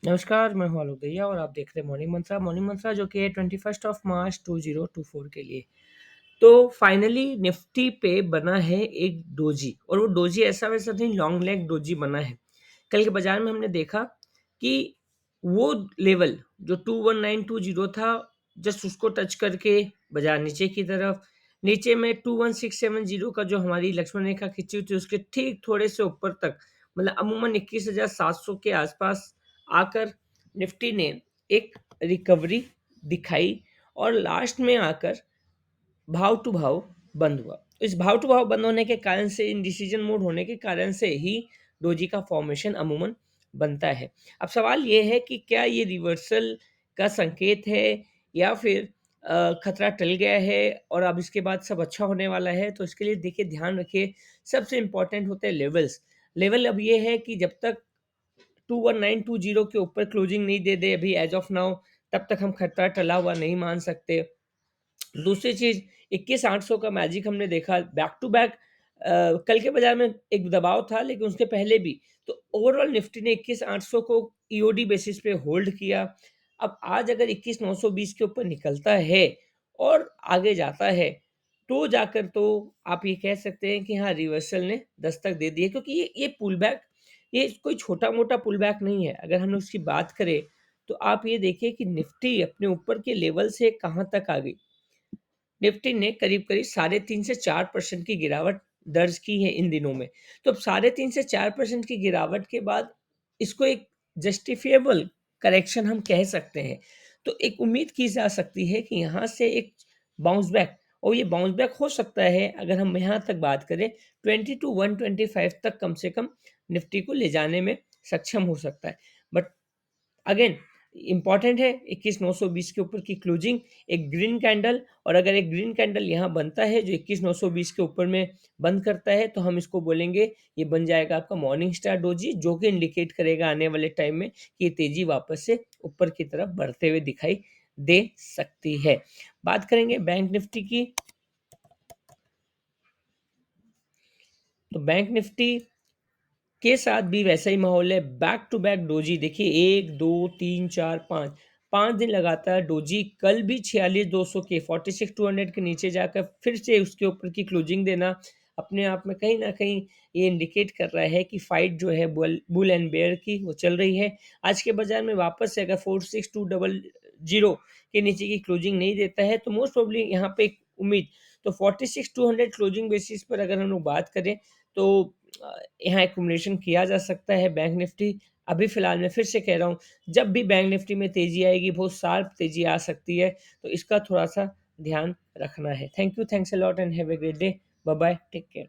नमस्कार, मैं हूँ आलोक दहिया और आप देख रहे हैं मॉर्निंग मंत्रा जो कि है 21 मार्च 2024 के लिए। तो फाइनली निफ्टी पे बना है एक डोजी और वो डोजी ऐसा वैसा नहीं, लॉन्ग लेग डोजी बना है। कल के बाजार में हमने देखा कि वो लेवल जो 21920 था, जस्ट उसको टच करके बाजार नीचे की तरफ, नीचे में 21670 का जो हमारी लक्ष्मण रेखा खींची हुई थी उसके ठीक थोड़े से ऊपर तक, मतलब अमूमन 21,700 के आसपास आकर निफ्टी ने एक रिकवरी दिखाई और लास्ट में आकर भाव टू भाव बंद हुआ। इस भाव टू भाव बंद होने के कारण से, इन डिसीजन मोड होने के कारण से ही डोजी का फॉर्मेशन अमूमन बनता है। अब सवाल ये है कि क्या ये रिवर्सल का संकेत है या फिर खतरा टल गया है और अब इसके बाद सब अच्छा होने वाला है? तो इसके लिए देखिए, ध्यान रखिए, सबसे इम्पोर्टेंट होते हैं लेवल्स। लेवल अब ये है कि जब तक 21920 के ऊपर क्लोजिंग नहीं दे दे अभी एज ऑफ नाउ, तब तक हम खतरा टला हुआ नहीं मान सकते। दूसरी चीज़, 21,800 का मैजिक हमने देखा बैक टू बैक। कल के बाजार में एक दबाव था, लेकिन उसके पहले भी। तो ओवरऑल निफ्टी ने 21,800 को ईओडी बेसिस पे होल्ड किया। अब आज अगर 21,920 के ऊपर निकलता है और आगे जाता है, तो जाकर तो आप ये कह सकते हैं कि हाँ, रिवर्सल ने दस्तक दे दी है, क्योंकि ये पुल बैक, ये कोई छोटा-मोटा पुल बैक नहीं है। अगर हम उसकी बात करें, तो आप ये देखिए कि निफ्टी अपने ऊपर के लेवल से कहाँ तक आ गई। निफ्टी ने करीब-करीब साढ़े 3 से 4% की गिरावट दर्ज की है इन दिनों में। तो अब साढ़े 3 से 4% की गिरावट के बाद इसको एक जस्टिफिएबल करेक्शन हम कह सकते हैं। तो एक उम्मीद की जा सकती है कि यहाँ से एक बाउंस बैक, और ये बाउंस बैक हो सकता है अगर हम यहाँ तक बात करें 20 टू 125 तक कम से कम निफ्टी को ले जाने में सक्षम हो सकता है। बट अगेन इम्पॉर्टेंट है 21,920 के ऊपर की क्लोजिंग, एक ग्रीन कैंडल, और अगर एक ग्रीन कैंडल यहाँ बनता है जो 21,920 के ऊपर में बंद करता है, तो हम इसको बोलेंगे ये बन जाएगा आपका मॉर्निंग स्टार डोजी, जो कि इंडिकेट करेगा आने वाले टाइम में कि ये तेजी वापस से ऊपर की तरफ बढ़ते हुए दिखाई दे सकती है। बात करेंगे बैंक निफ्टी की, तो बैंक निफ्टी के साथ भी वैसा ही माहौल है। बैक टू बैक डोजी देखिए, 1, 2, 3, 4, 5, 5 दिन लगातार डोजी। कल भी 46,200 के 46,200 के नीचे जाकर फिर से उसके ऊपर की क्लोजिंग देना अपने आप में कहीं न कहीं ये इंडिकेट कर रहा है कि फाइट जो है बुल एंड बेयर की वो चल रही है। आज के बाज़ार में वापस से अगर 46,200 के नीचे की क्लोजिंग नहीं देता है, तो मोस्ट प्रोबेबली यहाँ पे एक उम्मीद, तो 46,200 क्लोजिंग बेसिस पर अगर हम लोग बात करें, तो अ, यहाँ एक्युमुलेशन किया जा सकता है बैंक निफ्टी। अभी फ़िलहाल मैं फिर से कह रहा हूँ, जब भी बैंक निफ्टी में तेज़ी आएगी, बहुत शार्प तेज़ी आ सकती है, तो इसका थोड़ा-सा ध्यान रखना है। Thank you, thanks a lot and have a great day. Bye bye, take care.